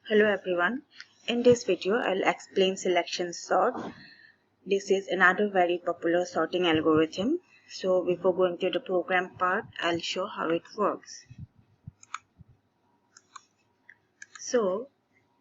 Hello everyone. In this video, I'll explain selection sort. This is another very popular sorting algorithm. So before going to the program part, I'll show how it works. So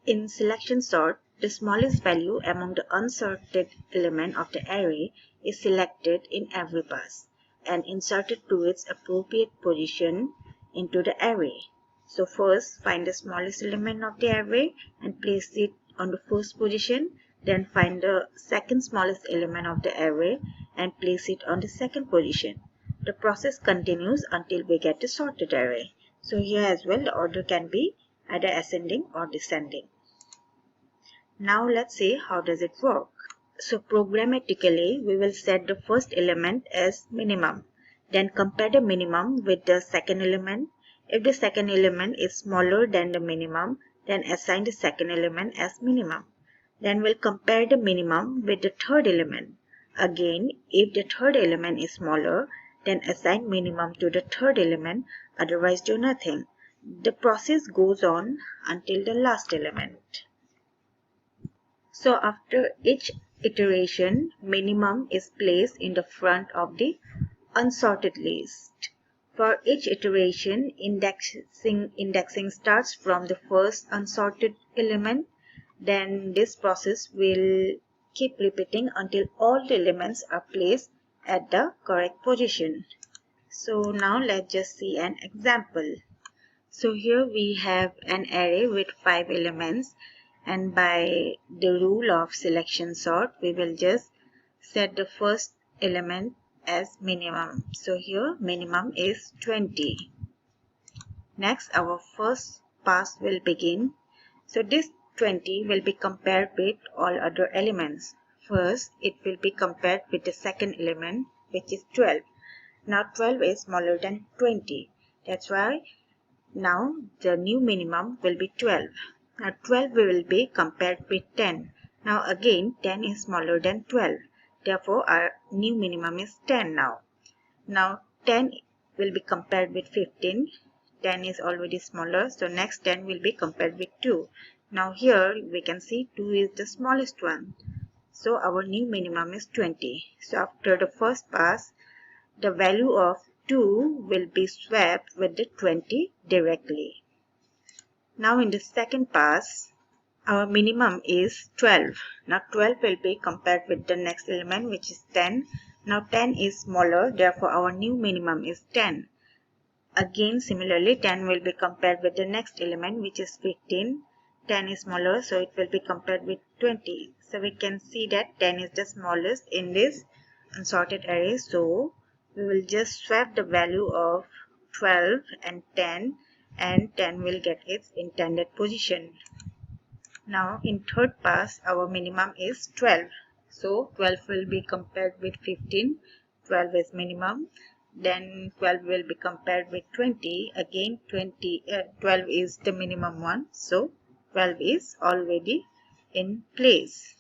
in selection sort, the smallest value among the unsorted element of the array is selected in every pass and inserted to its appropriate position into the array. So first find the smallest element of the array and place it on the first position. Then find the second smallest element of the array and place it on the second position. The process continues until we get the sorted array. So here as well the order can be either ascending or descending. Now let's see how does it work. So programmatically we will set the first element as minimum. Then compare the minimum with the second element. If the second element is smaller than the minimum, then assign the second element as minimum. Then we'll compare the minimum with the third element. Again, if the third element is smaller, then assign minimum to the third element, otherwise do nothing. The process goes on until the last element. So after each iteration, minimum is placed in the front of the unsorted list. For each iteration, indexing starts from the first unsorted element. Then this process will keep repeating until all the elements are placed at the correct position. So now let's just see an example. So here we have an array with 5 elements, and by the rule of selection sort we will just set the first element as minimum. So here minimum is 20. Next our first pass will begin. So this 20 will be compared with all other elements. First it will be compared with the second element, which is 12. Now 12 is smaller than 20. That's why now the new minimum will be 12. Now 12 will be compared with 10. Now again 10 is smaller than 12. Therefore our new minimum is 10 now. Now 10 will be compared with 15. 10 is already smaller, so next 10 will be compared with 2. Now here we can see 2 is the smallest one. So our new minimum is 20. So after the first pass, the value of 2 will be swapped with the 20 directly. Now in the second pass, our minimum is 12. Now 12 will be compared with the next element, which is 10. Now 10 is smaller, therefore our new minimum is 10. Again similarly 10 will be compared with the next element, which is 15. 10 is smaller, so it will be compared with 20. So we can see that 10 is the smallest in this unsorted array. So we will just swap the value of 12 and 10 will get its intended position. Now in third pass our minimum is 12. So 12 will be compared with 15. 12 is minimum. Then 12 will be compared with 20. Again 12 is the minimum one. So 12 is already in place.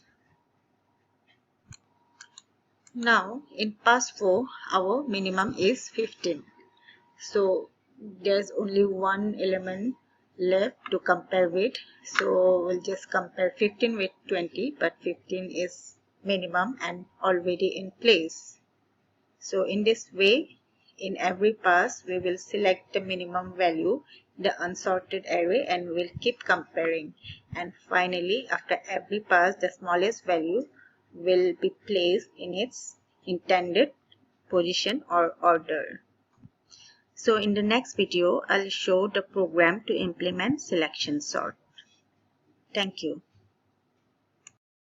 Now in pass 4 our minimum is 15. So there's only one element left to compare with. So we'll just compare 15 with 20, but 15 is minimum and already in place. So in this way, in every pass we will select the minimum value in the unsorted array and we'll keep comparing, and finally after every pass the smallest value will be placed in its intended position or order. So in the next video I'll show the program to implement selection sort. Thank you.